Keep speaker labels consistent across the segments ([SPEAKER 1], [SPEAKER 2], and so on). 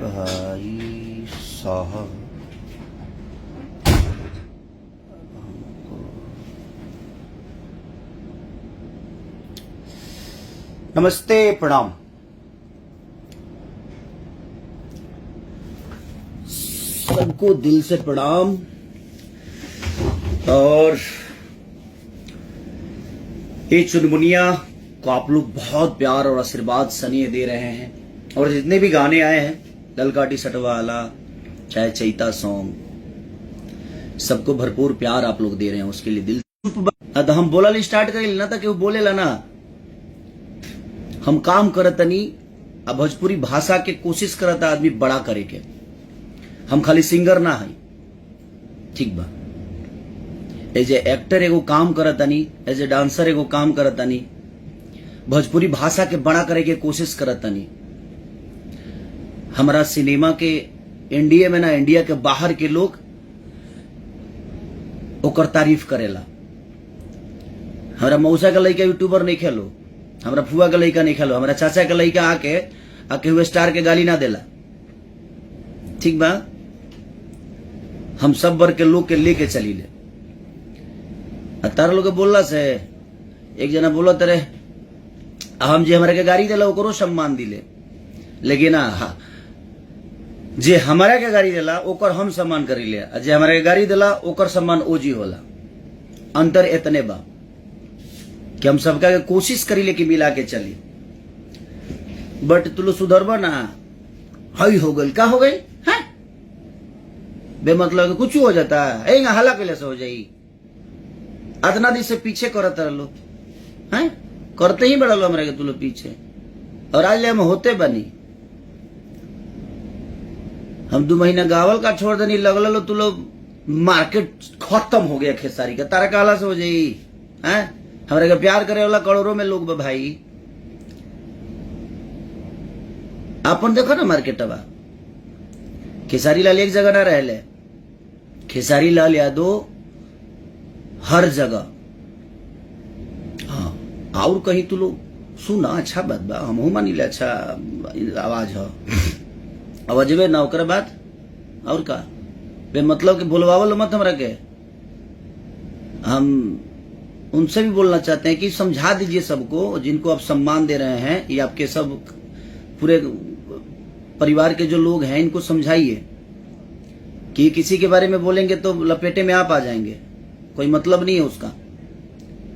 [SPEAKER 1] भाई साहब नमस्ते, प्रणाम। सबको दिल से प्रणाम। और ये चुनमुनिया को आप लोग बहुत प्यार और आशीर्वाद सनिए दे रहे हैं। और जितने भी गाने आए हैं, ललकाटी सटवाला चाहे चैता सॉन्ग, सबको भरपूर प्यार आप लोग दे रहे हैं, उसके लिए दिल। अब हम बोला स्टार्ट कर ना था कि वो बोलेला ना, हम काम करतनी। अब भोजपुरी भाषा के कोशिश करता आदमी बड़ा करे के। हम खाली सिंगर ना है, ठीक बा। एज ए एक्टर एगो काम करतनी, एज ए डांसर एगो काम करतनी, भोजपुरी भाषा के बड़ा करे के कोशिश करतनी। हमारा सिनेमा के इंडिया में ना, इंडिया के बाहर के लोग ओकर तारीफ करेला। हमारा मौसा का लड़का यूट्यूबर नहीं खेलो, हमारा फुआ का लड़का नहीं खेलो, हमारा चाचा का लड़का आके हुए स्टार के गाली ना देला, ठीक बा। हम सब वर्ग के लोग के लेके चली ले। तार लोग बोलला से एक जना बोला तेरे हम जे हमारे के गाड़ी देला ओकरो सम्मान दिले, लेकिन हाँ, जे हमारा के गाड़ी देला ओकर हम सम्मान करी ले, जे हमारे के गाड़ी देला ओकर सम्मान ओजी होला। अंतर इतने बा कि हम सबका कोशिश करी ले कि मिला के चली। बट तू लोग सुधरबा ना, हई हो गई का हो गई है बेमतलब कुछ हो जाता है, हला कैले से हो जाई। अदना दिन से पीछे करत रहो हैं, करते ही बड़ा लो हमारे के तू लोग पीछे। और आज ले हम होते बनी, हम 2 महीना गावल का छोड़ देनी, लगल लो तू लोग मार्केट खत्म हो गया खेसारी का। तारा काला से हो जाई हैं। हमारे का प्यार करे वाला करोड़ों में लोग भाई। अपन देखो ना मार्केटवा, खेसारी लाल एक जगह ना रहले, खेसारी लाल यादव हर जगह। हाँ, और कहीं तू लोग सुना, अच्छा बात बा, हम मानी ले, अच्छा आवाज है, आवाजबे ना ओकर बात। और का बे मतलब कि बोलवावल मत हमरा के। हम उनसे भी बोलना चाहते हैं कि समझा दीजिए सबको, जिनको आप सम्मान दे रहे हैं, ये आपके सब पूरे परिवार के जो लोग हैं, इनको समझाइए कि किसी के बारे में बोलेंगे तो लपेटे में आप आ जाएंगे, कोई मतलब नहीं है उसका।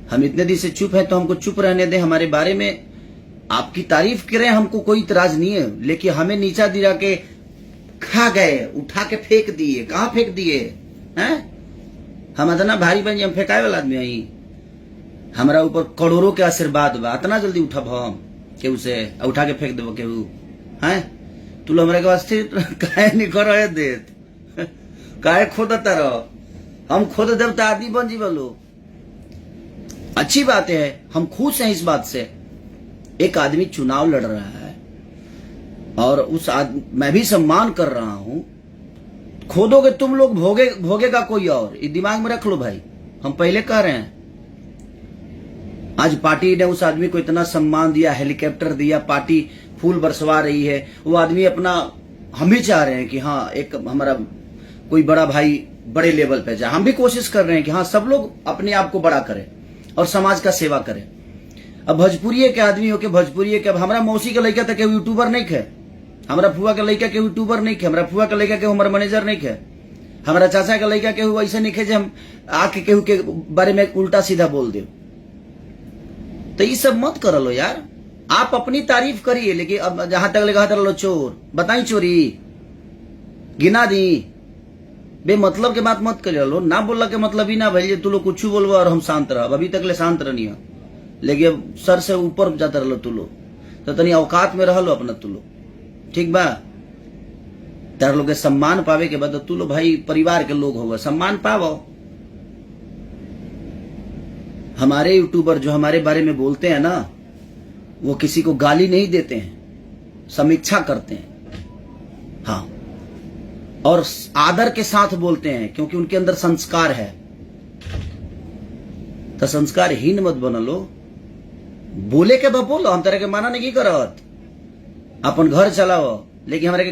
[SPEAKER 1] हम इतने दिन से चुप हैं तो हमको चुप रहने दें। हमारे बारे में आपकी तारीफ करें, हमको कोई इतराज नहीं है, लेकिन हमें नीचा दिला के खा गए, उठा के फेंक दिए। कहाँ फेंक दिए हैं? हम इतना भारी बन हम फेंकाए वाला आदमी आई। हमारा ऊपर करोड़ों के आशीर्वाद बा, इतना जल्दी उठब हम केहू से उठा के फेंक देव केहू हैं? तू लोग हमारे के वास्ते काहे नहीं कर रहे देत, काहे खोदता रहो? हम खोद देव तो आदमी बन जी बोलो। अच्छी बात है, हम खुश हैं इस बात से। एक आदमी चुनाव लड़ रहा है और उस मैं भी सम्मान कर रहा हूं। खोदोगे तुम लोग, भोगेगा कोई और। ये दिमाग में रख लो भाई, हम पहले कह रहे हैं। आज पार्टी ने उस आदमी को इतना सम्मान दिया, हेलीकॉप्टर दिया, पार्टी फूल बरसवा रही है। वो आदमी अपना, हम भी चाह रहे हैं कि हाँ एक हमारा कोई बड़ा भाई बड़े लेवल पे जाए। हम भी कोशिश कर रहे हैं कि हाँ सब लोग अपने आप को बड़ा करें और समाज का सेवा करें। अब भोजपुरी के आदमी हो के भोजपुरी के, अब हमारा मौसी का लड़का तक यूट्यूबर नहीं खे, हमारा फुआ का लड़का के यूट्यूबर नहीं खे, हमारा फुआ का लड़का के हमारा मैनेजर नहीं खे, हमारा चाचा का लड़का के ऐसे नहीं खे जे हम आके केहू के बारे में उल्टा सीधा बोल दे। तो ये सब मत कर लो यार, आप अपनी तारीफ करिए, लेकिन अब जहां तक लगा लो चोर बताई चोरी गिना दी, बेमतलब के बात मत कर लो। ना बोलला के मतलब ही ना भाई तू लोग कुछ बोलबो और हम शांत रह। अभी तक ले शांत रहनी है, लेकिन सर से ऊपर जाता रहो तू लोग, तो तनी औकात में रह लो अपना तू लोग, ठीक बा। तार लोग के सम्मान पावे के बाद तू लोग भाई परिवार के लोग होगा, सम्मान पावो। हमारे यूट्यूबर जो हमारे बारे में बोलते हैं ना, वो किसी को गाली नहीं देते हैं, समीक्षा करते हैं। हाँ, और आदर के साथ बोलते हैं, क्योंकि उनके अंदर संस्कार है। तो संस्कारहीन मत बन लो, बोले के बा बोलो, हम तरह के माना नहीं करत, अपन घर चलाओ, लेकिन हमारे के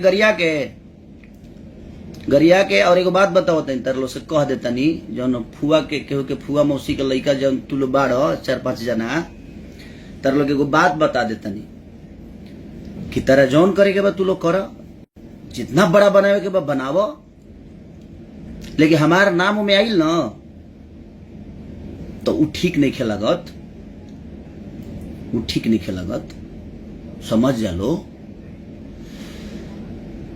[SPEAKER 1] गरिया के और एगो बात बताओ तनी तरलो से कह देता नी, जौन फुआ के केहू के फुआ मौसी के लइका जौन तू लो बाढ़ 4-5 जना, तरलो के एगो बात बता देता नी कि तरह जौन करे के बा तू लो कर, जितना बड़ा बनावे के बा बनावो, लेकिन हमार नाम में आइल न तो उ ठीक नहीं खेलागत, उ ठीक नहीं खेलागत। समझ जा लो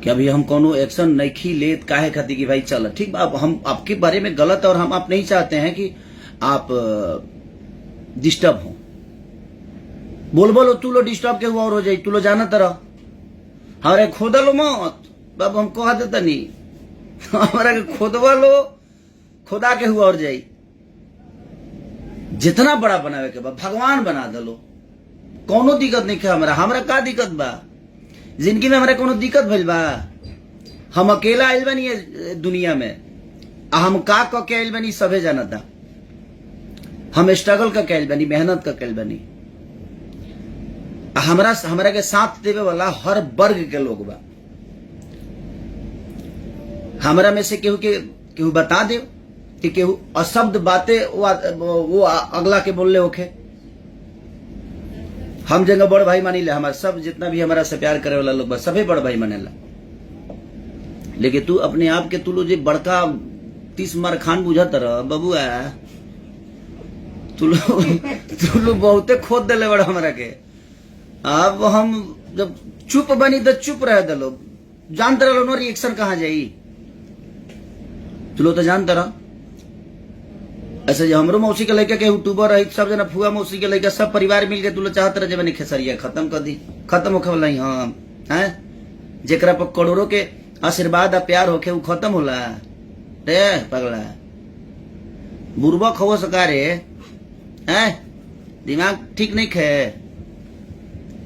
[SPEAKER 1] कि अभी हम कोनो एक्शन नहीं लेत, काहे खाती कि भाई चल ठीक बा, हम आपके बारे में गलत और हम आप नहीं चाहते हैं कि आप डिस्टर्ब हो। बोलो तू लो डिस्टर्ब के हुआ और हो जाई, तू लो जाना तरह हमारे खोदा लो मत बाबू, हम कहा देता नहीं हमारा के खोदवा लो, खुदा के हुआ और जाई। जितना बड़ा बनावे के बा भगवान बना दलो, कोनो दिक्कत नहीं है हमरा का दिक्कत बा जिंदगी में, हमारा कोनो दिक्कत भइल बा? हम अकेला आइल बानी दुनिया में, हम का के आइल बानी सभे जानता, हम स्ट्रगल का कैल बानी, मेहनत का कैल बानी, हमरा के साथ देवे वाला हर वर्ग के लोग बा। हमरा में से केहू बता दे कि केहू अशब्द बातें वो अगला के बोलले होखे, हम जगह बड़ भाई मानी ले, हमारा सब जितना भी हमारा से प्यार करे वाला लोग बस सभी बड़ भाई मानेला। लेकिन तू अपने आप के तू लो जे बड़का 30 मार खान बुझत रह बबुआ, तू लो बहुते खोद देले बड़ा हमरा के। अब हम जब चुप बनी तो चुप रह दलो, जानते रहो नो रिएक्शन कहाँ जाई, तू लो तो जानते रह। ऐसे जो हमरो मौसी के लड़का के यूट्यूबर है, सब जना फुआ मौसी के लड़का सब परिवार मिल के तू लो चाहत रहे जब खेसरिया खत्म कर दी, खत्म होखे वाला ही हम हैं, जेकरा पर करोड़ों के आशीर्वाद आ प्यार होखे वो खत्म होला रे पगला, बुरबक हो सका रे हैं, दिमाग ठीक नहीं खे,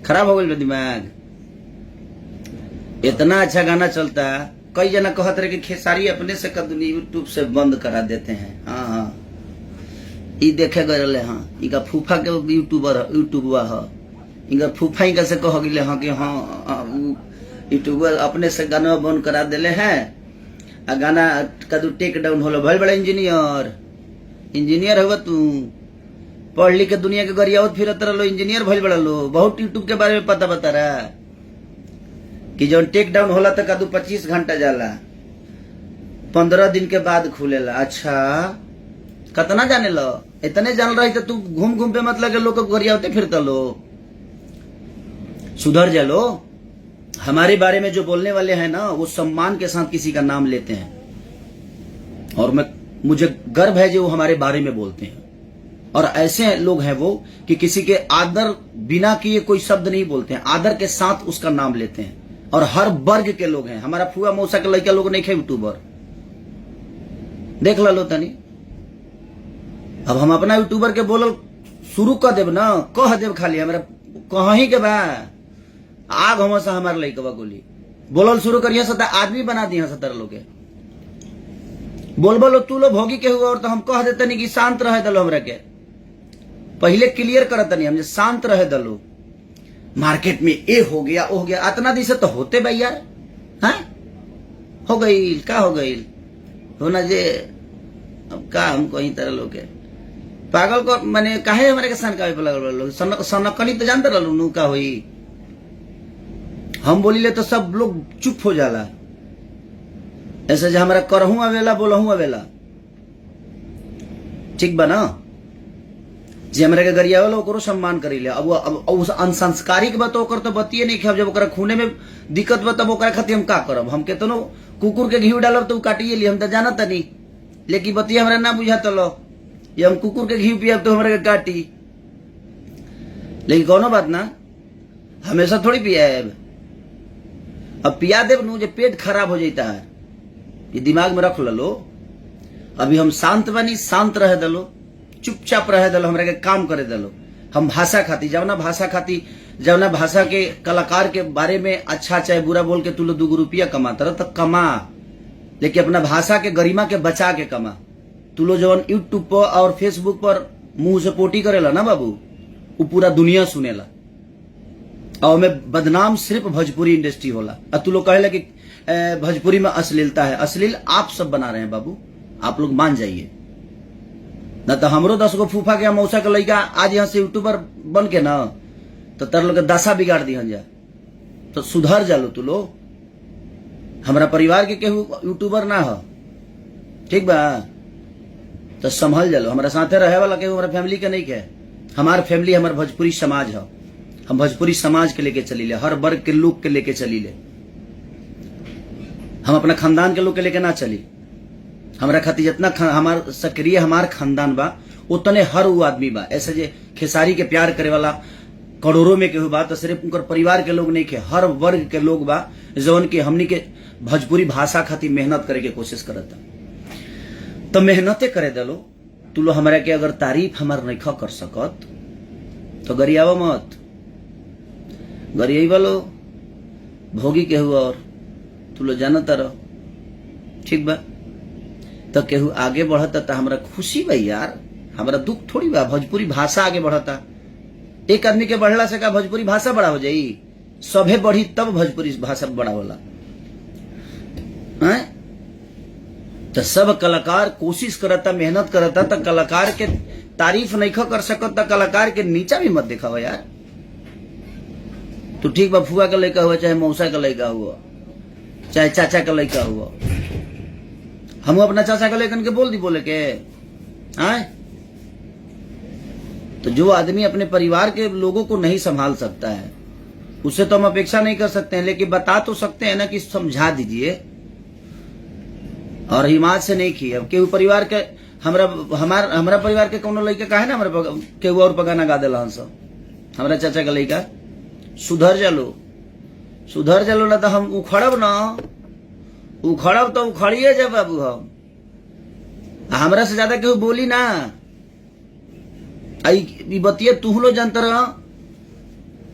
[SPEAKER 1] खराब हो गई दिमाग। इतना अच्छा गाना चलता, कई जना कहत रहे कि खेसारी अपने से कदनी यूट्यूब से बंद करा देते हैं। हाँ ई देखे गए हाँ, इनका फूफा के यूट्यूबर है, इनका फूफा इनका से कह गए हाँ कि हाँ यूट्यूबर अपने से गाना बंद करा दिले हैं, आ गाना कदू टेक डाउन होलो, भल बड़ा इंजीनियर हुआ तू, पढ़ लिख के दुनिया के गरियावत फिरत रहो, इंजीनियर भल बड़ा लो, बहुत यूट्यूब के बारे में पता बता रहा कि जो टेक डाउन होला तो कदू 25 घंटा जाला, 15 दिन के बाद खुलेला। अच्छा कतना जाने लो, इतने जान रही तो तू घूम घूम पे मतलब के लोग गरियावते फिरता लो, सुधर जा लो। हमारे बारे में जो बोलने वाले हैं ना वो सम्मान के साथ किसी का नाम लेते हैं, और मुझे गर्व है जो वो हमारे बारे में बोलते हैं, और ऐसे लोग हैं वो कि किसी के आदर बिना किए कोई शब्द नहीं बोलते हैं, आदर के साथ उसका नाम लेते हैं, और हर वर्ग के लोग हैं। हमारा फुआ मौसा के लड़का लोग नहीं खे यूट्यूबर, देख लो तनी। अब हम अपना यूट्यूबर के बोलल शुरू कर देव ना, कह देव खाली हमारा कहीं के बा आग हम हमारे लड़का गोली बोलल शुरू करिए सता आदमी बना दिया 70 लोग के बोल तू लो भोगी के हुआ, और तो हम कह देते नहीं कि शांत रहे दलो, हमरा के पहले क्लियर करत नहीं हम शांत रहे दलो, मार्केट में ए हो गया ओ हो गया, इतना दिन से तो होते भाई यार, हाँ हो गई का हो गई होना जे, अब का हम कहीं तरह लोग के पागल को मैंने काहे हमारे के सनकावे पे लगल लोग, सनकनी तो जानते रहलू नू का हुई, हम बोली ले तो सब लोग चुप हो जाला, ऐसे जो हमारा करहू आवेला बोलहू आवेला, ठीक बा ना, जे हमरा के गरिया वाला ओकरो सम्मान करी ले। अब उस अनसंस्कारिक बात ओकर तो बतिए नहीं खे, जब ओकरा खूने में दिक्कत बा तब ओकरा खातिर हम का करब, हम केतनो कुकुर के घी डालब तो काटिए ली, हम तो जानत नहीं, लेकिन बतिए हमरा ना बुझात लो, ये हम कुकुर के घी पियब तो हमरा के काटी, लेकिन कोनो बात ना, हमेशा थोड़ी पियाब, अब पिया देव नू जे पेट खराब हो जाता है, ये दिमाग में रख लो। अभी हम शांत बनी, शांत रह दलो, चुपचाप रह दलो, हमरा के काम करे दलो। हम भाषा खाती जवना भाषा के कलाकार के बारे में अच्छा चाहे बुरा बोल के तू लो 2 रुपया कमाता रह तो कमा, लेकिन अपना भाषा के गरिमा के बचा के कमा। तू लो जवन यूट्यूब पर और फेसबुक पर मुंह से पोटी करेला ना बाबू, वो पूरा दुनिया सुनेला और में बदनाम सिर्फ भोजपुरी इंडस्ट्री होला। और तू लोग कहेला कि भोजपुरी में अश्लीलता है। अश्लील आप सब बना रहे हैं बाबू, आप लोग मान जाइए। न तो हमरो 10 गो फूफा के मौसा के लड़का आज यहाँ से यूट्यूबर बन के ना तो तर लोग दशा बिगाड़ दी जा। तो सुधर जालो तू लोग। हमारा परिवार के केहू यूट्यूबर ना हो, ठीक बा? तो संभल जालो। हमारा साथे रहे वाला केहू हमारा फैमिली के नहीं के। हमार फैमिली हमार भोजपुरी समाज है। हम भोजपुरी समाज के लेके चली ले, हर वर्ग के लोग के लेके चली ले। हम अपना खानदान के लोग के लेके ना चली। हमारा खातिर जितना हमार सक्रिय हमार खानदान बा उतने हर वो आदमी बा। ऐसे जे खेसारी के प्यार करे वाला करोड़ों में केहू बा तो सिर्फ उनकर परिवार के लोग नहीं के, हर वर्ग के लोग बा जौन की हमनी के भोजपुरी भाषा खातिर मेहनत करे के कोशिश करता। तो मेहनते करे दलो। तू लो हमारा के अगर तारीफ हमार नहीं कर सकत तो गरियावा मत। गरियाई वालो भोगी केहू और तू लो जानता रहो, ठीक बा? तो केहू आगे बढ़ता तो हमरा खुशी बा यार, हमरा दुख थोड़ी बा। भोजपुरी भाषा आगे बढ़ता। एक आदमी के बढ़ला से का भोजपुरी भाषा बड़ा हो जाई? सभे बढ़ी तब भोजपुरी भाषा बड़ा होला। तो सब कलाकार कोशिश करता, मेहनत करता। तो कलाकार के तारीफ नहीं कर सकत तो कलाकार के नीचा भी मत दिखावा यार। तो ठीक बा, फुआ का लड़का हुआ चाहे मौसा का लड़का हुआ चाहे चाचा का लड़का हुआ, हम अपना चाचा का लेकर के बोल दी बोले के आए। तो जो आदमी अपने परिवार के लोगों को नहीं संभाल सकता है उससे तो हम अपेक्षा नहीं कर सकते हैं, लेकिन बता तो सकते हैं ना कि समझा दीजिए। और हिमात से नहीं की। अब केहू परिवार के हमारा परिवार के कोनो लड़का काहे ना हमारे केहू और पगाना गा दिला हमारा चाचा का लड़का। सुधर जालो ना तो हम उखड़ब तो उखड़िए जब बाबू। हम हमरा से ज्यादा केहू बोली ना। आई बतिया तू लो जानता रह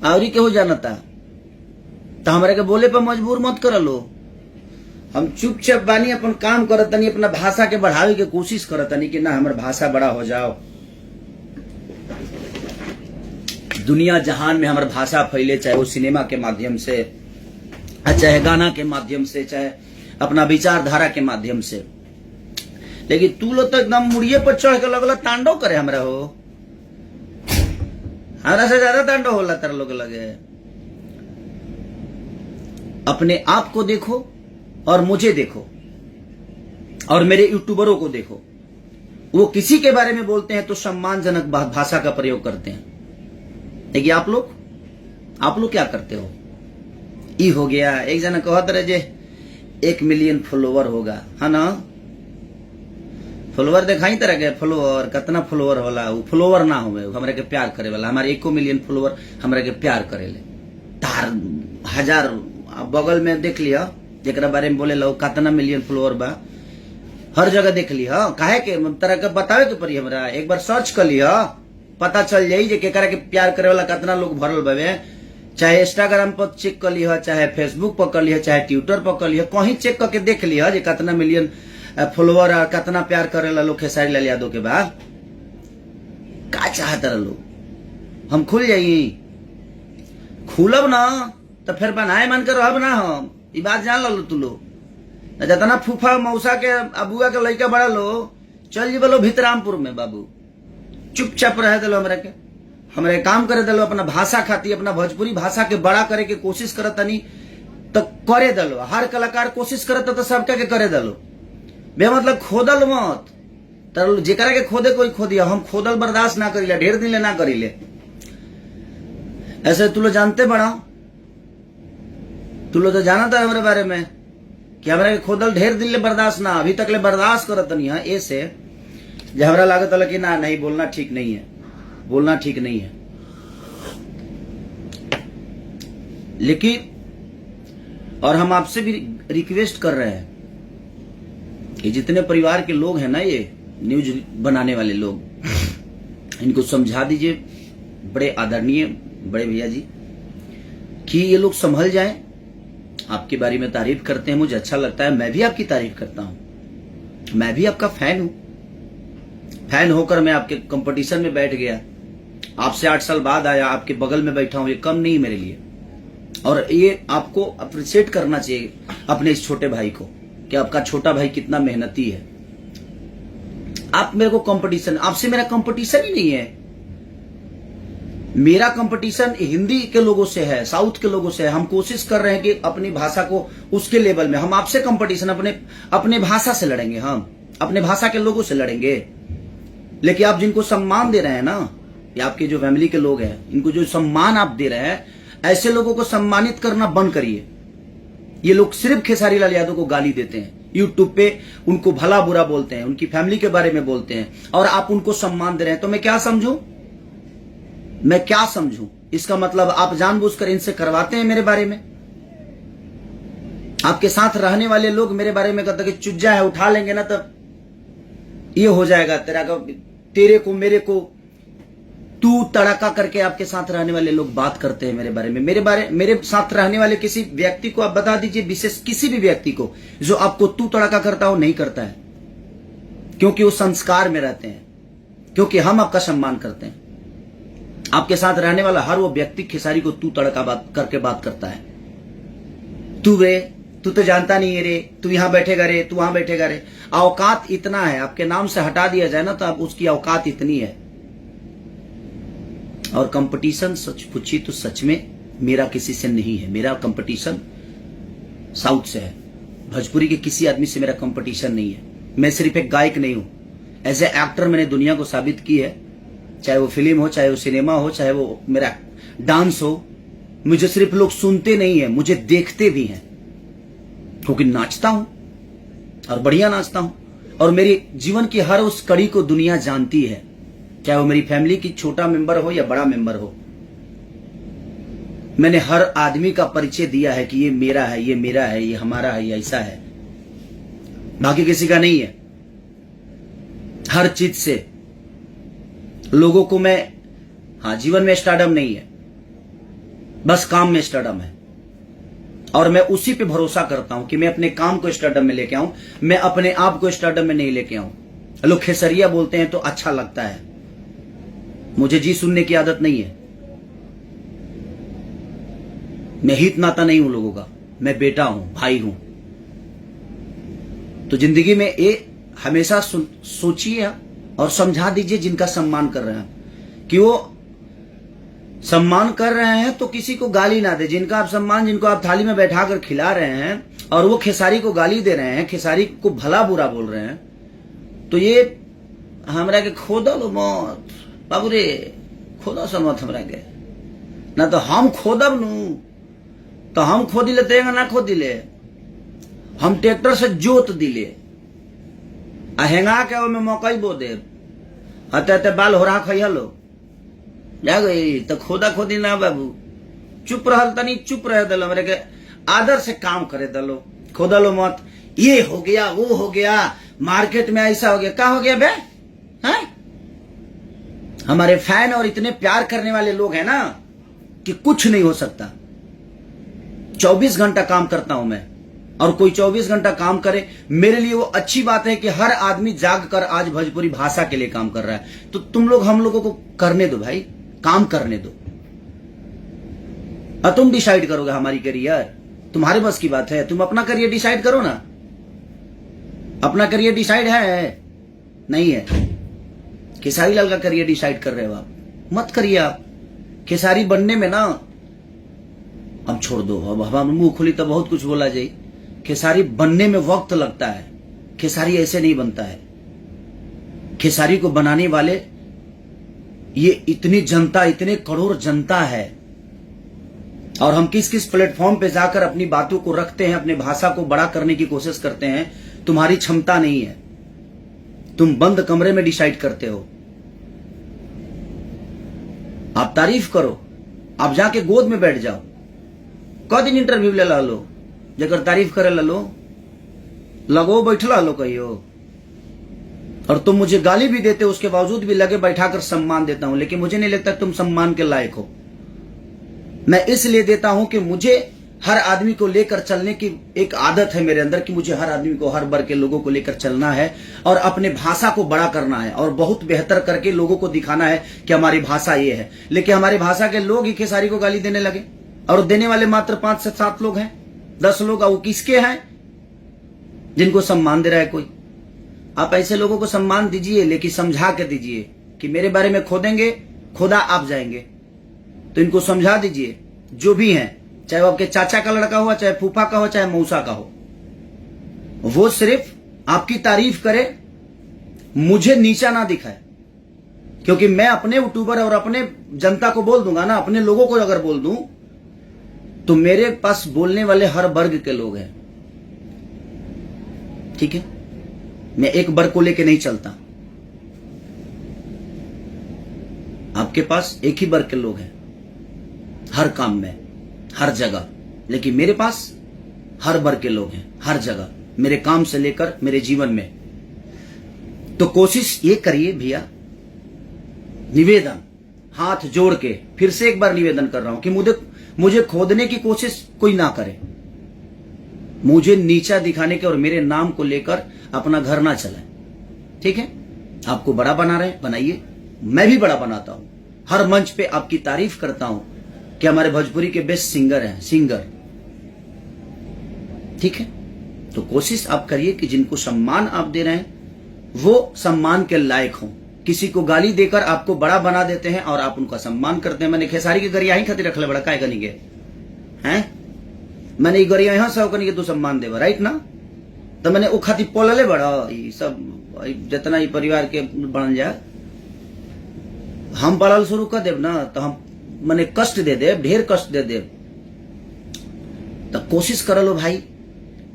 [SPEAKER 1] और केहू जानता। तो हमरा के बोले पर मजबूर मत कर लो। हम चुपचाप बानी, अपन काम करतनी, अपना भाषा के बढ़ावे के कोशिश करतनी कि ना हमार भाषा बड़ा हो जाओ, दुनिया जहान में हमार भाषा फैले, चाहे वो सिनेमा के माध्यम से, चाहे गाना के माध्यम से, चाहे अपना विचारधारा के माध्यम से। लेकिन तू लोग तो एकदम मुड़िए पर चढ़ के लगल तांडव करे। हमरा हो हमरा से ज्यादा तांडव होला तेरा लोग लगे। अपने आप को देखो और मुझे देखो और मेरे यूट्यूबरों को देखो। वो किसी के बारे में बोलते हैं तो सम्मानजनक भाषा का प्रयोग करते हैं। देखिए आप लोग क्या करते हो? ई हो गया एक जना कहत रहे जे 1 मिलियन फॉलोवर होगा, है ना? फॉलोवर दिखाई तरह के फॉलोवर कितना फॉलोवर होला? वो फॉलोवर ना हो हमरा के प्यार करे वाला। हमारे 1 मिलियन फॉलोवर हमरा के प्यार करेले। तार हजार बगल में देख लिया जेकरा बारे में बोले लो कितना मिलियन फॉलोवर बा, हर जगह देख लिया। काहे के तरह के बतावे के पड़ी हमरा? एक बार सर्च कर लिया, पता चल जाई जे केकरा के प्यार करे वाला कितना लोग भरल बावे। चाहे इंस्टाग्राम पर चेक कर लिया, चाहे फेसबुक पर कर लिया, चाहे ट्विटर पर कर लिया, कहीं चेक करके देख लिया जे कितना मिलियन फॉलोवर और कितना प्यार करे ला लोग खेसारी लाल यादव के बाद। का चाहता लोग? हम खुल जाई, खुलब ना तो फिर बनाए मन कर रहब ना। हम ई बात जान लो तू लोग। जितना फूफा मौसा के अबुआ के लड़का बड़ा लो चल जी बोलो भितरामपुर में बाबू, चुपचाप रह दिलो। हमरा काम करे दिलो, अपना भाषा खाती, अपना भोजपुरी भाषा के बड़ा करे के कोशिश करतनी तो करे दिलो। हर कलाकार कोशिश करता तो सबका के करे दिलो। बे मतलब खोदल मत। तर जेकरा के खोदे कोई खोदिया, हम खोदल बर्दाश्त ना करीले, ढेर दिन ले ना करीले। ऐसे तू लोग जानते बड़ा, तू लोग तो जाना था हमारे बारे में कि हमरा के खोदल ढेर दिन ले बर्दाश्त ना, अभी तक ले बर्दाश्त करतनी है। ऐसे हमरा लागत है कि ना नहीं बोलना ठीक नहीं है, बोलना ठीक नहीं है। लेकिन और हम आपसे भी रिक्वेस्ट कर रहे हैं कि जितने परिवार के लोग हैं ना, ये न्यूज बनाने वाले लोग, इनको समझा दीजिए बड़े आदरणीय बड़े भैया जी कि ये लोग संभल जाएं। आपके बारे में तारीफ करते हैं, मुझे अच्छा लगता है, मैं भी आपकी तारीफ करता हूं। मैं भी आपका फैन हूं। फैन होकर मैं आपके कंपटीशन में बैठ गया आपसे 8 साल बाद आया, आपके बगल में बैठा हूं, ये कम नहीं मेरे लिए। और ये आपको अप्रिशिएट करना चाहिए अपने इस छोटे भाई को कि आपका छोटा भाई कितना मेहनती है। आप मेरे को कंपटीशन, आपसे मेरा कंपटीशन ही नहीं है। मेरा कंपटीशन हिंदी के लोगों से है, साउथ के लोगों से है। हम कोशिश कर रहे हैं कि अपनी भाषा को उसके लेवल में, हम आपसे कंपटीशन अपने भाषा से लड़ेंगे, हम अपने भाषा के लोगों से लड़ेंगे। लेकिन आप जिनको सम्मान दे रहे हैं ना, ये आपके जो फैमिली के लोग हैं, इनको जो सम्मान आप दे रहे हैं, ऐसे लोगों को सम्मानित करना बंद करिए। ये लोग सिर्फ खेसारी लाल यादव को गाली देते हैं, यूट्यूब पे उनको भला बुरा बोलते हैं, उनकी फैमिली के बारे में बोलते हैं, और आप उनको सम्मान दे रहे हैं। तो मैं क्या समझूं? मैं क्या समझूं? इसका मतलब आप जानबूझकर इनसे करवाते हैं मेरे बारे में। आपके साथ रहने वाले लोग मेरे बारे में कहते कि चुज्जा है, उठा लेंगे ना तब ये हो जाएगा तेरे को मेरे को तू तड़का करके आपके साथ रहने वाले लोग बात करते हैं मेरे बारे में। मेरे साथ रहने वाले किसी व्यक्ति को आप बता दीजिए, विशेष किसी भी व्यक्ति को जो आपको तू तड़का करता हो, नहीं करता है, क्योंकि वो संस्कार में रहते हैं, क्योंकि हम आपका सम्मान करते हैं। आपके साथ रहने वाला हर वो व्यक्ति खेसारी को तू तड़का करके बात करता है। तू तो जानता नहीं है रे, तू यहां बैठेगा रे, तू वहां बैठेगा रे। औकात इतना है, आपके नाम से हटा दिया जाए ना तो आप उसकी औकात इतनी है। और कंपटीशन सच पूछी तो सच में मेरा किसी से नहीं है। मेरा कंपटीशन साउथ से है, भोजपुरी के किसी आदमी से मेरा कंपटीशन नहीं है। मैं सिर्फ एक गायक नहीं हूं, एज ए एक्टर मैंने दुनिया को साबित की है, चाहे वो फिल्म हो, चाहे वो सिनेमा हो, चाहे वो मेरा डांस हो। मुझे सिर्फ लोग सुनते नहीं है, मुझे देखते भी हैं, क्योंकि नाचता हूं और बढ़िया नाचता हूं। और मेरी जीवन की हर उस कड़ी को दुनिया जानती है, चाहे वो मेरी फैमिली की छोटा मेंबर हो या बड़ा मेंबर हो। मैंने हर आदमी का परिचय दिया है कि ये मेरा है, ये मेरा है, ये हमारा है, ये ऐसा है, बाकी किसी का नहीं है। हर चीज से लोगों को मैं, हाँ, जीवन में स्टारडम नहीं है, बस काम में स्टारडम है। और मैं उसी पे भरोसा करता हूं कि मैं अपने काम को स्टारडम में लेके आऊं, मैं अपने आप को स्टारडम में नहीं लेके आऊं। लोग खेसरिया बोलते हैं तो अच्छा लगता है, मुझे जी सुनने की आदत नहीं है। मैं हित नाता नहीं हूं लोगों का, मैं बेटा हूं, भाई हूं। तो जिंदगी में ये हमेशा सोचिए और समझा दीजिए जिनका सम्मान कर रहे हैं कि वो सम्मान कर रहे हैं तो किसी को गाली ना दे। जिनका आप सम्मान, जिनको आप थाली में बैठाकर खिला रहे हैं और वो खेसारी को गाली दे रहे हैं, खेसारी को भला बुरा बोल रहे हैं, तो ये हमरा के खोदा लो मत बाबू रे, खोदा सा मत हमरा के, ना तो हम खोदब नू तो हम खोदी लेते ना खोदी ले, हम ट्रैक्टर से जोत दिले आ हेंगा के में मकई बो दे, अते बाल हो रहा खैया लो जा गई तो खोदा खोदी ना बाबू, चुप रहल, तनी चुप रह दलो, मेरे के आदर से काम करे दलो, खोदा लो मत। ये हो गया, वो हो गया, मार्केट में ऐसा हो गया, क्या हो गया बे? हैं? हमारे फैन और इतने प्यार करने वाले लोग हैं ना कि कुछ नहीं हो सकता। 24 घंटा काम करता हूं मैं, और कोई 24 घंटा काम करे मेरे लिए वो अच्छी बात है कि हर आदमी जाग कर आज भोजपुरी भाषा के लिए काम कर रहा है। तो तुम लोग हम लोगों को करने दो भाई, काम करने दो, और तुम डिसाइड करोगे हमारी करियर, तुम्हारे बस की बात है। तुम अपना करियर डिसाइड करो ना, अपना करियर डिसाइड है नहीं है, खेसारी लाल का करियर डिसाइड कर रहे हो आप, मत करिए आप। खेसारी बनने में ना, अब छोड़ दो, अब हम मुंह खुली तो बहुत कुछ बोला जाए। खेसारी बनने में वक्त लगता है, खेसारी ऐसे नहीं बनता है। खेसारी को बनाने वाले ये इतनी जनता, इतने करोड़ जनता है, और हम किस किस प्लेटफॉर्म पे जाकर अपनी बातों को रखते हैं, अपने भाषा को बड़ा करने की कोशिश करते हैं। तुम्हारी क्षमता नहीं है, तुम बंद कमरे में डिसाइड करते हो। आप तारीफ करो, आप जाके गोद में बैठ जाओ, क दिन इंटरव्यू ले ला लो, जगह तारीफ करे ला लो, लगो बैठला लो कहियो। और तुम मुझे गाली भी देते हो, उसके बावजूद भी लगे बैठाकर सम्मान देता हूं, लेकिन मुझे नहीं लगता तुम सम्मान के लायक हो। मैं इसलिए देता हूं कि मुझे हर आदमी को लेकर चलने की एक आदत है मेरे अंदर कि मुझे हर आदमी को, हर वर्ग के लोगों को लेकर चलना है और अपने भाषा को बड़ा करना है और बहुत बेहतर करके लोगों को दिखाना है कि हमारी भाषा ये है। लेकिन हमारी भाषा के लोग ही खेसारी को गाली देने लगे और देने वाले मात्र 5 से 7 लोग हैं, 10 लोग। वो किसके हैं? जिनको सम्मान दे रहा है कोई। आप ऐसे लोगों को सम्मान दीजिए, लेकिन समझा के दीजिए कि मेरे बारे में खोदेंगे, खुदा आप जाएंगे। तो इनको समझा दीजिए, जो भी हैं, चाहे वो आपके चाचा का लड़का हो, चाहे फूफा का हो, चाहे मौसा का हो, वो सिर्फ आपकी तारीफ करे, मुझे नीचा ना दिखाए। क्योंकि मैं अपने यूट्यूबर और अपने जनता को बोल दूंगा ना, अपने लोगों को अगर बोल दूं तो मेरे पास बोलने वाले हर वर्ग के लोग हैं। ठीक है, मैं एक वर्ग को लेके नहीं चलता। आपके पास एक ही वर्ग के लोग हैं हर काम में, हर जगह, लेकिन मेरे पास हर वर्ग के लोग हैं हर जगह, मेरे काम से लेकर मेरे जीवन में। तो कोशिश ये करिए भैया, निवेदन हाथ जोड़ के फिर से एक बार निवेदन कर रहा हूं कि मुझे खोदने की कोशिश कोई ना करे, मुझे नीचा दिखाने के और मेरे नाम को लेकर अपना घर ना चलाए। ठीक है, आपको बड़ा बना रहे बनाइए, मैं भी बड़ा बनाता हूं, हर मंच पे आपकी तारीफ करता हूं कि हमारे भोजपुरी के बेस्ट सिंगर हैं, सिंगर। ठीक है, तो कोशिश आप करिए कि जिनको सम्मान आप दे रहे हैं वो सम्मान के लायक हों। किसी को गाली देकर आपको बड़ा बना देते हैं और आप उनका सम्मान करते हैं। मैंने खेसारी के गरिया ही खातिर रख ले बड़ा काय कनी के हैं, मैंने गरिया यहां से कनी के तू सम्मान देवा, राइट ना? तो मैंने वो खातिर पोलले बड़ा ये सब जितना ही परिवार के बन जाए, हम पलल शुरू कर देव ना तो हम मैंने कष्ट दे दे, ढेर कष्ट दे दे। तो कोशिश कर लो भाई,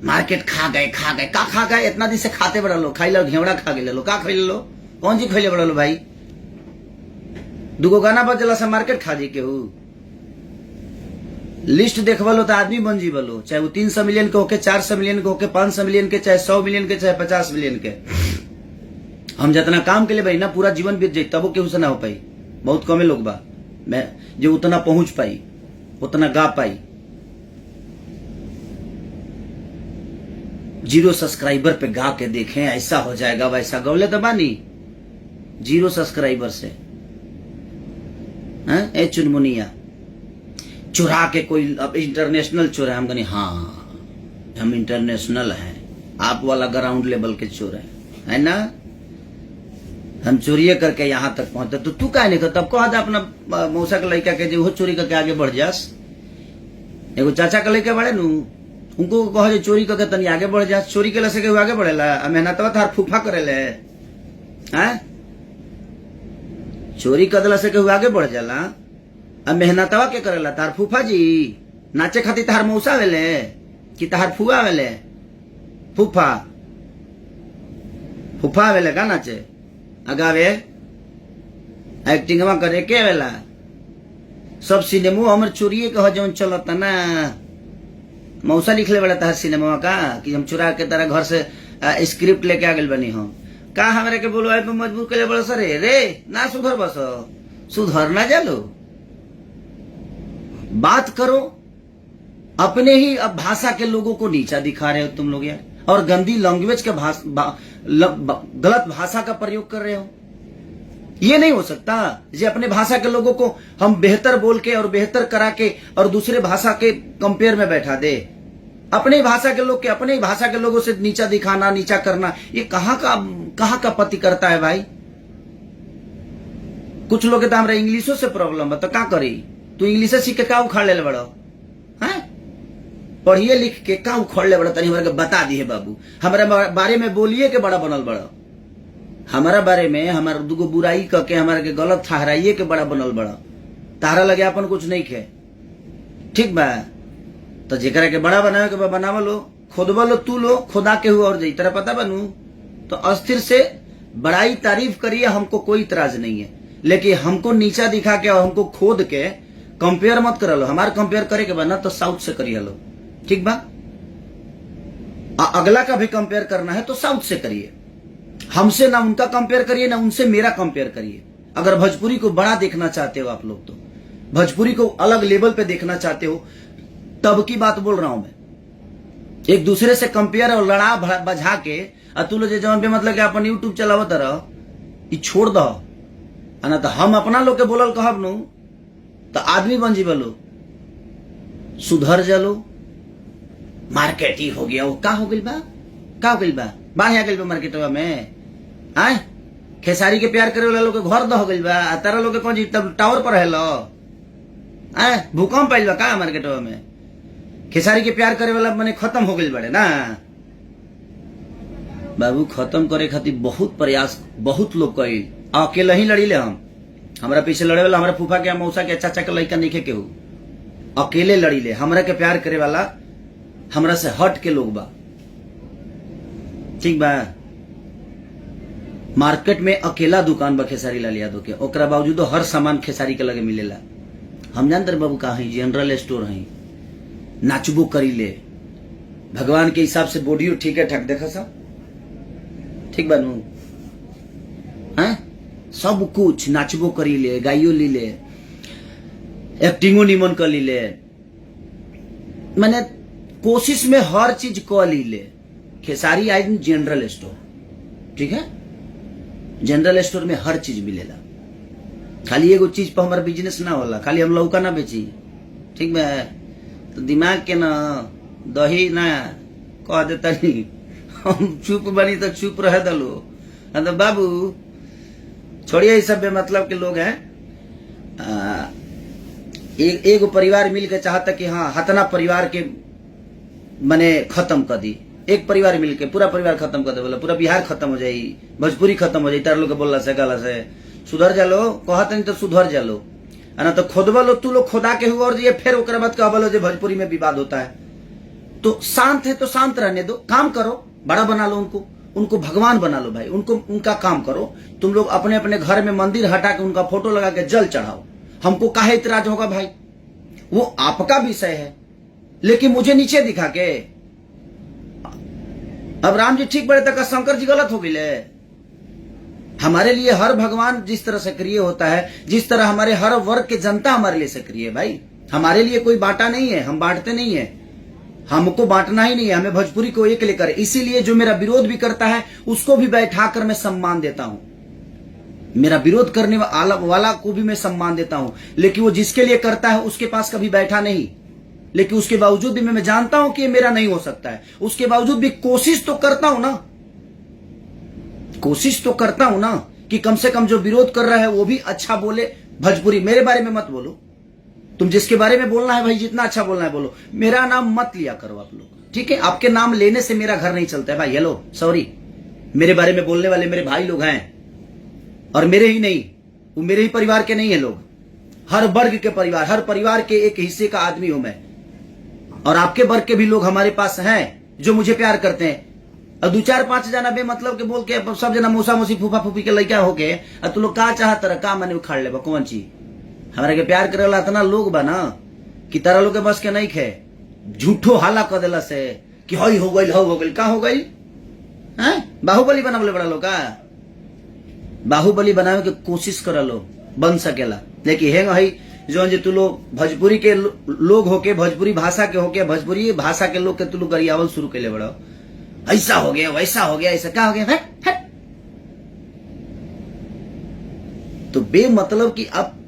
[SPEAKER 1] मार्केट खा गए का खा गए, इतना दिन से खाते बड़ा लो, खाई लो घेवड़ा खा गए लो, का खाई लो, कौन जी खाई बड़ा लो भाई? दुगो गाना बजला से मार्केट खा जी के हु लिस्ट देखवा लो तो आदमी बन जी बोलो, चाहे वो 300 मिलियन के होके, 400 मिलियन के होके, 500 मिलियन के, चाहे 100 मिलियन के, चाहे 50 मिलियन के। हम जितना काम के लिए भाई ना पूरा जीवन बीत जाए तब वो केहू से ना हो पाई। बहुत कमे लोग बा मैं जो उतना पहुंच पाई, उतना गा पाई। 0 सब्सक्राइबर पे गा के देखें, ऐसा हो जाएगा वैसा। गौले तो बानी 0 सब्सक्राइबर से ए चुनमुनिया चुरा के कोई अब इंटरनेशनल चोर है। हम कहनी हाँ हम इंटरनेशनल हैं, आप वाला ग्राउंड लेवल के चोर है ना? हम चोरी करके यहां तक पहुंचते, तो तू क्या नहीं कर? तब कहा था अपना मौसा का लड़का के जो चोरी करके आगे बढ़ जास। एगो चाचा का लड़का बड़े नु, उनको कहा जो चोरी करके तनी आगे बढ़ जास। चोरी के लसे के आगे बढ़ेला, मेहनतवा तार फूफा करेले हैं, चोरी कदला से के आगे बढ़ जाला, अब मेहनतवा के करेला तार फूफा जी। नाचे खातिर तार मौसा वेले कि तार फुआ वेले? फूफा फूफा वेले का नाचे अगावे एक्टिंग करे के वेला? सब सिनेमा हमर चोरिए कह जो चलता ना, मौसा लिखले बड़ा तार सिनेमा का कि हम चुरा के तरह घर से स्क्रिप्ट लेके आ गए बनी हो का, हमारे के बोलो पे मजबूर के लिए बड़ा सरे रे ना सुधर, बस सुधर ना जालो, बात करो। अपने ही अब भाषा के लोगों को नीचा दिखा रहे हो तुम लोग यार, और गंदी लैंग्वेज के गलत भाषा का प्रयोग कर रहे हो। ये नहीं हो सकता जे अपने भाषा के लोगों को हम बेहतर बोल के और बेहतर करा के और दूसरे भाषा के कंपेयर में बैठा दे। अपने भाषा के लोग के अपने भाषा के लोगों से नीचा दिखाना, नीचा करना, ये कहां का पति करता है भाई? कुछ लोग तो हमारे इंग्लिशों से प्रॉब्लम है, तो क्या करी? तू इंग्लिश सीख के का उखाड़ ले बड़ो हैं? पढ़िए लिख के का उखाड़ ले बड़ा? तनी हमारे बता दिए बाबू, हमारे बारे में बोलिए के बड़ा बनल बड़ा, हमारा बारे में हमारा दुगो बुराई करके हमारे के गलत ठहराइए के बड़ा बनल बड़ा। तारा लगे अपन कुछ नहीं खे, ठीक बा? तो जेकरा के बड़ा बनावे के बनावा लो, खोदवा लो, तू लो, खुदा के हुआ और जई तरह पता बनू। तो अस्थिर से बड़ाई तारीफ करिए, हमको कोई इतराज नहीं है, लेकिन हमको नीचा दिखा के और हमको खोद के कंपेयर मत कर लो। हमारे कंपेयर करे के बना तो साउथ से करिए लो, ठीक बा? अगला का भी कंपेयर करना है तो साउथ से करिए, हमसे ना उनका कंपेयर करिए ना उनसे मेरा कंपेयर करिए। अगर भोजपुरी को बड़ा देखना चाहते हो आप लोग, तो भोजपुरी को अलग लेवल पे देखना चाहते हो, तब की बात बोल रहा हूं मैं। एक दूसरे से कंपेयर और लड़ा बजा के तू लोग जवन पे मतलब कि अपन यूट्यूब चलावत रह, ई छोड़ दो। ना तो हम अपना लोग के बोलल कहब नु तो आदमी बन जीव लो, सुधर जालो। मार्केट ही हो गया, वो का हो गइल बा, का हो गइल बा, बाहर गइल बा मार्केटवा में। आय खेसारी के प्यार करे वाला लोग के घर द हो गइल बा, तारा लोग के कौन जी तब टावर पर है लो। आय भूकंप आइल बा का मार्केटवा में। खेसारी के प्यार करे वाला मने खत्म हो गइल बड़े ना बाबू। खत्म करे खातिर बहुत प्रयास बहुत लोग कइल, अकेले ही लड़ीले हम। हमरा पीछे लड़े वाला हमरा फूफा के मौसा के चाचा के लड़का नहीं केहू, अकेले लड़ीले। हमरा के प्यार करे वाला हमरा से हट के लोग बा, ठीक बा। मार्केट में अकेला दुकान बा खेसारी लाल यादव के, ओकरा बावजूद हर सामान खेसारी के लगे मिलेला। हम जानते बाबू का है, जनरल स्टोर है, नाचबो करीले। भगवान के हिसाब से बॉडी ठीक है ठाक देखा सा, ठीक बा नू। सब कुछ नाचबो करीले, गाइयो लीले, एक्टिंगो निमन कर लीले, मैंने कोशिश में हर चीज कर लीले। खेसारी आई जनरल स्टोर, ठीक है, जनरल स्टोर में हर चीज मिलेला। खाली एगो चीज पर हमारा बिजनेस ना होला, खाली हम लौका ना बेची, ठीक बा। तो दिमाग के ना दही ना कह देता नहीं, हम चुप बनी तो चुप रह दलो। तो बाबू छोड़िए इस सब मतलब के लोग हैं। एक परिवार मिलकर चाहता कि हाँ हतना परिवार के मने खत्म कर दी। एक परिवार मिलके पूरा परिवार खत्म कर दे, बोला पूरा बिहार खत्म हो जाये, भोजपुरी खत्म हो जाये। तार लोग बोलला से गाला से सुधर जालो, कहत नहीं तो सुधर जालो, ना तो खोदवा लो। तू लोग खोदा के हुआ और ये फिर ओकरा बाद कहबा लो जो भोजपुरी में विवाद होता है। तो शांत है तो शांत रहने दो, काम करो, बड़ा बना लो उनको, उनको भगवान बना लो भाई, उनको उनका काम करो। तुम लोग अपने अपने घर में मंदिर हटा के उनका फोटो लगा के जल चढ़ाओ, हमको काहे इतराज होगा भाई, वो आपका विषय है। लेकिन मुझे नीचे दिखा के अब राम जी ठीक बड़े तक शंकर जी गलत हो गए। हमारे लिए हर भगवान जिस तरह सक्रिय होता है, जिस तरह हमारे हर वर्ग के जनता हमारे लिए सक्रिय है भाई। हमारे लिए कोई बांटा नहीं है, हम बांटते नहीं है, हमको बांटना ही नहीं है, हमें भोजपुरी को एक लेकर। इसीलिए जो मेरा विरोध भी करता है उसको भी बैठाकर मैं सम्मान देता हूं, मेरा विरोध करने वाला को भी मैं सम्मान देता हूं। लेकिन वो जिसके लिए करता है उसके पास कभी बैठा नहीं, लेकिन उसके बावजूद भी मैं जानता हूं कि ये मेरा नहीं हो सकता है, उसके बावजूद भी कोशिश तो करता हूं ना, कोशिश तो करता हूं ना कि कम से कम जो विरोध कर रहा है वो भी अच्छा बोले। भोजपुरी मेरे बारे में मत बोलो, तुम जिसके बारे में बोलना है भाई जितना अच्छा बोलना है बोलो, मेरा नाम मत लिया करो आप लोग, ठीक है। आपके नाम लेने से मेरा घर नहीं चलता है भाई। हेलो सॉरी, मेरे बारे में बोलने वाले मेरे भाई लोग हैं, और मेरे ही नहीं, वो मेरे ही परिवार के नहीं है लोग, हर वर्ग के परिवार, हर परिवार के एक हिस्से का आदमी हूं मैं। और आपके वर्ग के भी लोग हमारे पास हैं जो मुझे प्यार करते हैं। और 2-4-5 जना बे मतलब के बोल के सब जना मौसा मौसी फूफा फूफी के लड़का होके तू लोग का चाहत रह का मैंने उखाड़ ले कौन चीज। हमारे के प्यार करे वाला इतना लोग बा ना कि तारा लोग के बस के नहीं खे, झूठो हाला कर दिला से कि हई हो गई हो गई, का हो गई है। बाहुबली बना बोले बड़ा लोग का, बाहुबली बनावे के कोशिश कर लो, बन सकेला। लेकिन हेंग हई जो तू लोग भोजपुरी के लोग होके, भोजपुरी भाषा के होके, भोजपुरी भाषा के लोग के तू लोग गरियावल शुरू कर ले बड़ा, ऐसा हो गया वैसा हो गया, ऐसा क्या हो गया है? तो बेमतलब कि अब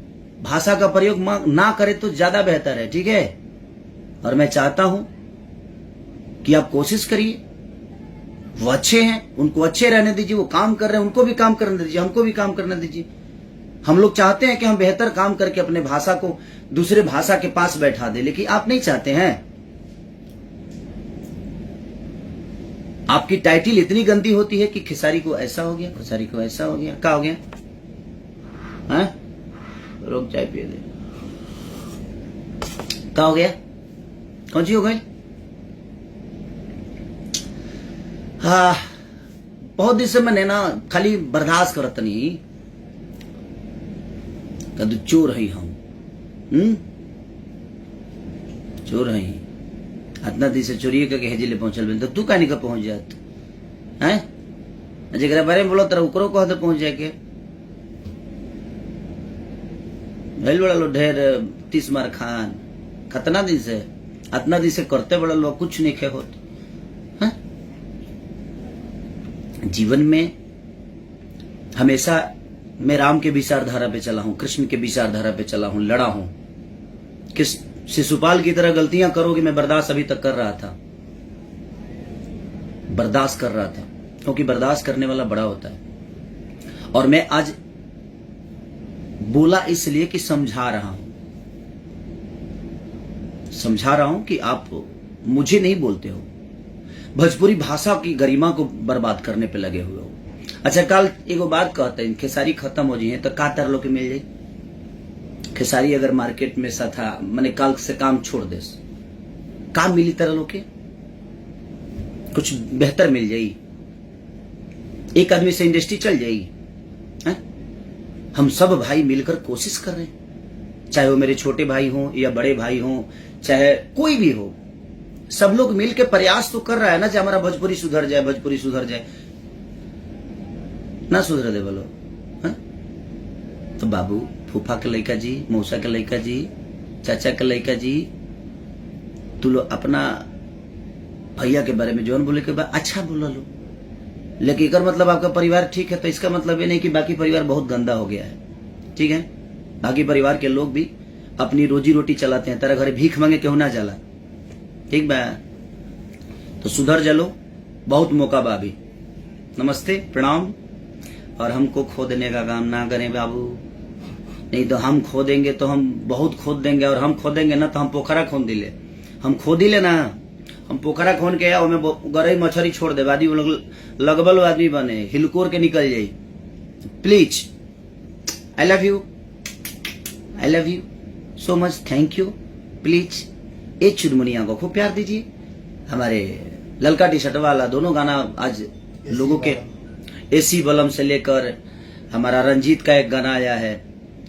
[SPEAKER 1] भाषा का प्रयोग ना करे तो ज्यादा बेहतर है, ठीक है। और मैं चाहता हूं कि आप कोशिश करिए, वो अच्छे हैं उनको अच्छे रहने दीजिए, वो काम कर रहे हैं उनको भी काम करने दीजिए, हमको भी काम करने दीजिए। हम लोग चाहते हैं कि हम बेहतर काम करके अपने भाषा को दूसरे भाषा के पास बैठा दे, लेकिन आप नहीं चाहते हैं। आपकी टाइटिल इतनी गंदी होती है कि खेसारी को ऐसा हो गया, खेसारी को ऐसा हो गया, क्या हो गया है? रोक चाय पिए दे, क्या हो गया, कौन सी हो गई? हाँ बहुत दिन से मैंने ना खाली बर्दाश्त करत नहीं, कद चोर है हम, चोर है इतना दिन से चोरी करके हेजिले पहुंचल, तो तू कहानी का पहुंच जात है? जरा बारे में बोलो तरह उकरो को पहुंच जाए के भैल बड़ा लो ढेर 30 मार खान, खतना दिन से इतना दिन से करते बड़ा लोग कुछ नहीं खे होत। हाँ? जीवन में हमेशा मैं राम के विचारधारा पे चला हूं, कृष्ण के विचारधारा पे चला हूं, लड़ा हूं। किस शिशुपाल की तरह गलतियां करोगे मैं बर्दाश्त अभी तक कर रहा था, बर्दाश्त कर रहा था, क्योंकि बर्दाश्त करने वाला बड़ा होता है। और मैं आज बोला इसलिए कि समझा रहा हूं, समझा रहा हूं कि आप मुझे नहीं बोलते हो, भोजपुरी भाषा की गरिमा को बर्बाद करने पे लगे हुए हो। अच्छा, कल एगो बात कहते हैं, खेसारी खत्म हो जाइए तो का तर लोग के मिल जाए। खेसारी अगर मार्केट में सा था मैंने कल से काम छोड़ दे, काम मिली तरह लोग के कुछ बेहतर मिल जाई, एक आदमी से इंडस्ट्री चल जाएगी। हम सब भाई मिलकर कोशिश कर रहे हैं, चाहे वो मेरे छोटे भाई हों या बड़े भाई हों, चाहे कोई भी हो, सब लोग मिलकर प्रयास तो कर रहा है ना कि हमारा भोजपुरी सुधर जाए, भोजपुरी सुधर जाए। ना सुधर दे बोलो। तो बाबू, फूफा के लड़का जी, मौसा के लड़का जी, चाचा के लड़का जी, तू लोग अपना भैया के बारे में जौन बोले के बाद अच्छा बोला लो, लेकिन इकर मतलब आपका परिवार ठीक है तो इसका मतलब ये नहीं कि बाकी परिवार बहुत गंदा हो गया है। ठीक है, बाकी परिवार के लोग भी अपनी रोजी रोटी चलाते हैं, तेरा घर भीख मांगे क्यों ना जाला। ठीक बा, तो सुधर जलो, बहुत मौका बा अभी। नमस्ते, प्रणाम। और हमको खो देने का काम ना करें बाबू, नहीं तो हम खो देंगे तो हम बहुत खोद देंगे, और हम खोदेंगे ना तो हम पोखरा खोद दिले, हम खो दिले ना, हम पोखरा खोन के आओ में गरई मछली छोड़ दे, आदमी लगबल आदमी बने, हिलकोर के निकल जाये। Please, I love you, I love you so much, thank you. Please ए चुनमुनिया को खूब प्यार दीजिए। हमारे ललका टी शर्ट वाला दोनों गाना आज लोगों के, एसी बलम से लेकर हमारा रंजीत का एक गाना आया है,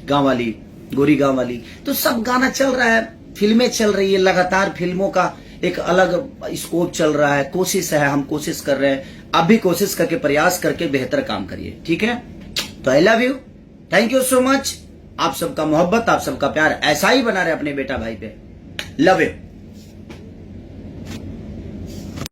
[SPEAKER 1] गांव वाली गोरी गांव वाली, तो सब गाना चल रहा है, फिल्में चल रही है लगातार, फिल्मों का एक अलग स्कोप चल रहा है। कोशिश है, हम कोशिश कर रहे हैं, आप भी कोशिश करके प्रयास करके बेहतर काम करिए। ठीक है, तो आई love you, thank you so much. आप सबका मोहब्बत, आप सबका प्यार ऐसा ही बना रहे अपने बेटा भाई पे। Love you.